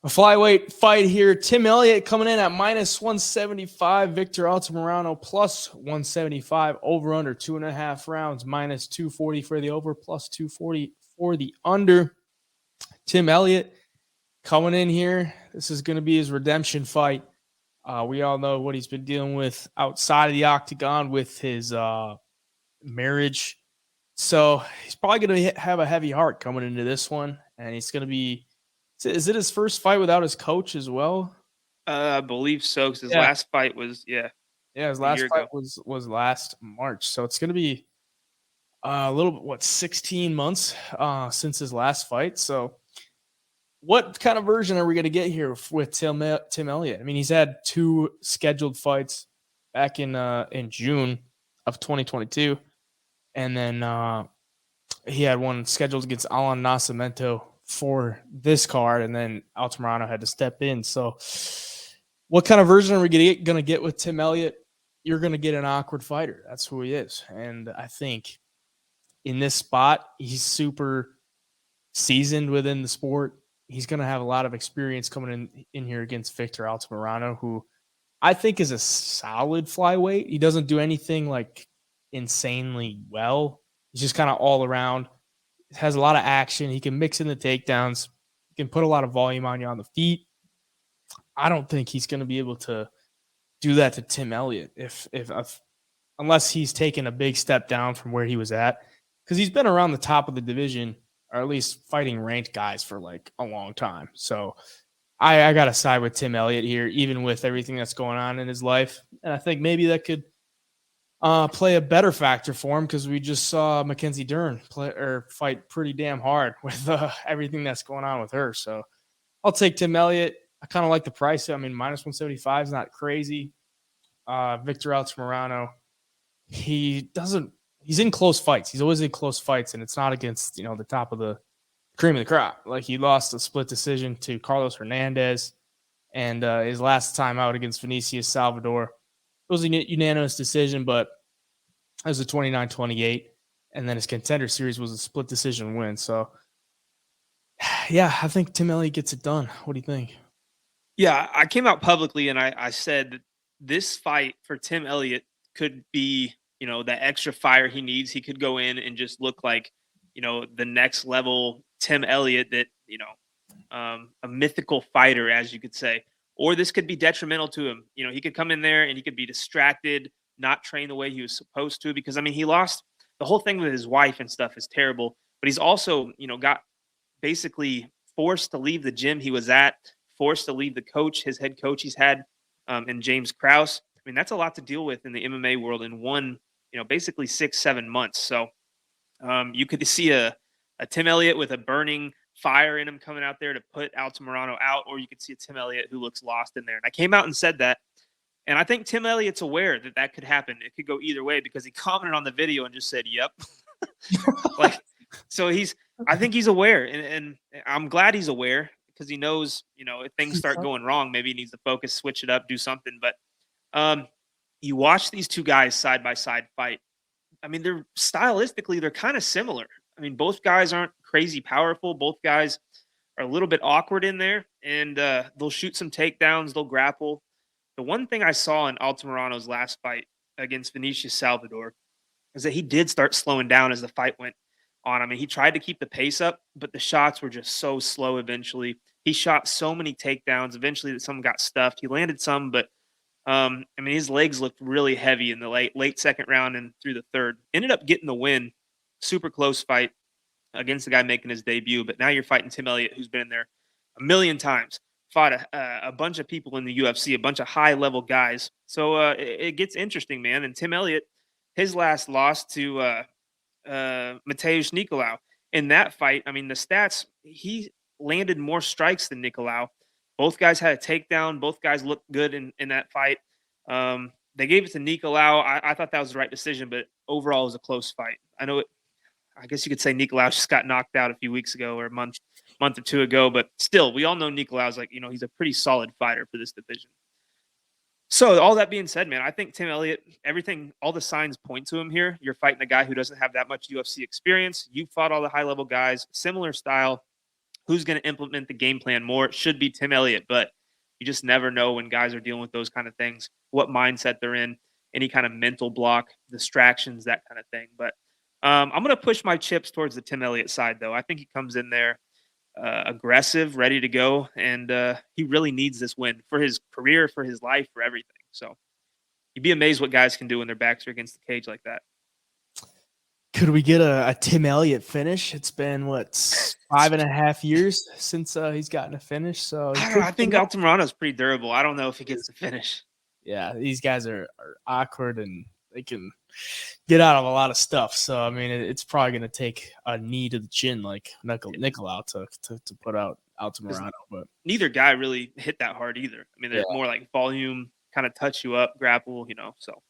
A flyweight fight here. Tim Elliott coming in at minus 175. Victor Altamirano plus 175. Over under 2.5 rounds. Minus 240 for the over. Plus 240 for the under. Tim Elliott coming in here. This is going to be his redemption fight. We all know what he's been dealing with outside of the octagon with his marriage. So he's probably going to have a heavy heart coming into this one. And he's going to be. Is it his first fight without his coach as well? I believe so, because his last fight was, his last fight was last March. So it's going to be a little, 16 months since his last fight. So what kind of version are we going to get here with Tim Elliott? I mean, he's had 2 scheduled fights back in June of 2022. And then he had one scheduled against Alan Nascimento for this card, and then Altamirano had to step in. So what kind of version are we going to get with Tim Elliott? You're going to get an awkward fighter. That's who he is. And I think in this spot, he's super seasoned within the sport. He's going to have a lot of experience coming in here against Victor Altamirano, who I think is a solid flyweight. He doesn't do anything like insanely well. He's just kind of all around. Has a lot of action. He can mix in the takedowns. He can put a lot of volume on you on the feet. I don't think he's going to be able to do that to Tim Elliott unless he's taken a big step down from where he was at, because he's been around the top of the division, or at least fighting ranked guys for like a long time. So I got to side with Tim Elliott here, even with everything that's going on in his life. And I think maybe that could play a better factor for him, because we just saw Mackenzie Dern fight pretty damn hard with everything that's going on with her. So I'll take Tim Elliott. I kind of like the price. I mean, minus 175 is not crazy. Victor Altamirano, he's in close fights. He's always in close fights, and it's not against, the top of the cream of the crop. Like, he lost a split decision to Carlos Hernandez, and his last time out against Vinicius Salvador, it was a unanimous decision, but it was a 29-28. And then his contender series was a split decision win. So, yeah, I think Tim Elliott gets it done. What do you think? Yeah, I came out publicly and I said that this fight for Tim Elliott could be, that extra fire he needs. He could go in and just look like, the next level Tim Elliott that, a mythical fighter, as you could say. Or this could be detrimental to him. He could come in there and he could be distracted, not train the way he was supposed to. Because, I mean, he lost the whole thing with his wife and stuff is terrible. But he's also, got basically forced to leave the gym he was at, forced to leave the coach, his head coach he's had, and James Krause. I mean, that's a lot to deal with in the MMA world in one, basically 6-7 months. So you could see a Tim Elliott with a burning fire in him coming out there to put Altamirano out, or you could see a Tim Elliott who looks lost in there. And I came out and said that, and I think Tim Elliott's aware that could happen. It could go either way, because he commented on the video and just said, "Yep." So I think he's aware, and I'm glad he's aware, because he knows, if things start going wrong, maybe he needs to focus, switch it up, do something. But you watch these two guys side by side fight. I mean, they're kind of similar. I mean, both guys aren't crazy powerful. Both guys are a little bit awkward in there, and they'll shoot some takedowns. They'll grapple. The one thing I saw in Altamirano's last fight against Vinicius Salvador is that he did start slowing down as the fight went on. I mean, he tried to keep the pace up, but the shots were just so slow eventually. He shot so many takedowns eventually that some got stuffed. He landed some, but I mean, his legs looked really heavy in the late second round and through the third. Ended up getting the win. Super close fight against the guy making his debut. But now you're fighting Tim Elliott, who's been in there a million times, fought a bunch of people in the UFC, a bunch of high-level guys. So it gets interesting, man. And Tim Elliott, his last loss to Mateusz Nicolau. In that fight, I mean, the stats, he landed more strikes than Nicolau. Both guys had a takedown. Both guys looked good in that fight. They gave it to Nicolau. I thought that was the right decision, but overall it was a close fight. I guess you could say Nicolau just got knocked out a few weeks ago, or a month or two ago, but still, we all know Nicolau's he's a pretty solid fighter for this division. So all that being said, man, I think Tim Elliott, all the signs point to him here. You're fighting a guy who doesn't have that much UFC experience. You fought all the high-level guys, similar style, who's going to implement the game plan more? It should be Tim Elliott, but you just never know when guys are dealing with those kind of things, what mindset they're in, any kind of mental block, distractions, that kind of thing. But I'm going to push my chips towards the Tim Elliott side, though. I think he comes in there aggressive, ready to go, and he really needs this win for his career, for his life, for everything. So you'd be amazed what guys can do when their backs are against the cage like that. Could we get a Tim Elliott finish? It's been, what, 5.5 years since he's gotten a finish. So I think Altamirano is pretty durable. I don't know if he gets the finish. Yeah, these guys are awkward and they can get out of a lot of stuff. So, I mean, it's probably going to take a knee to the chin like Nicolau took to put out Altamirano. But neither guy really hit that hard either. I mean, they're more like volume, kind of touch you up, grapple, so.